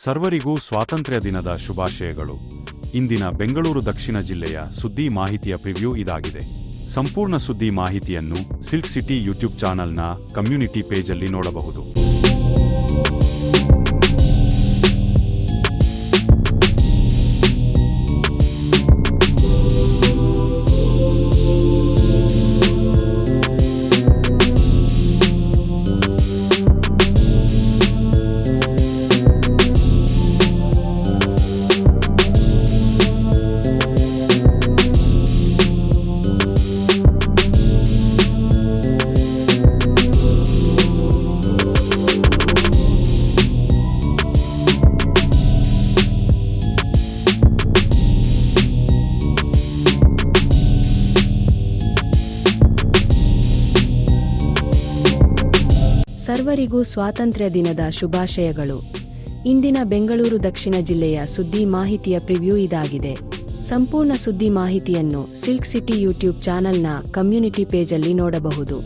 ಸರ್ವರಿಗೂ ಸ್ವಾತಂತ್ರ್ಯ ದಿನದ ಶುಭಾಶಯಗಳು. ಇಂದಿನ ಬೆಂಗಳೂರು ದಕ್ಷಿಣ ಜಿಲ್ಲೆಯ ಸುದ್ದಿ ಮಾಹಿತಿಯ ಪ್ರಿವ್ಯೂ ಇದಾಗಿದೆ. ಸಂಪೂರ್ಣ ಸುದ್ದಿ ಮಾಹಿತಿಯನ್ನು ಸಿಲ್ಕ್ ಸಿಟಿ ಯೂಟ್ಯೂಬ್ ಚಾನಲ್ನ ಕಮ್ಯುನಿಟಿ ಪೇಜಲ್ಲಿ ನೋಡಬಹುದು. ಸರ್ವರಿಗೂ ಸ್ವಾತಂತ್ರ್ಯ ದಿನದ ಶುಭಾಶಯಗಳು. ಇಂದಿನ ಬೆಂಗಳೂರು ದಕ್ಷಿಣ ಜಿಲ್ಲೆಯ ಸುದ್ದಿ ಮಾಹಿತಿಯ ಪ್ರಿವ್ಯೂ ಇದಾಗಿದೆ. ಸಂಪೂರ್ಣ ಸುದ್ದಿ ಮಾಹಿತಿಯನ್ನು ಸಿಲ್ಕ್ ಸಿಟಿ ಯೂಟ್ಯೂಬ್ ಚಾನಲ್ನ ಕಮ್ಯುನಿಟಿ ಪೇಜಲ್ಲಿ ನೋಡಬಹುದು.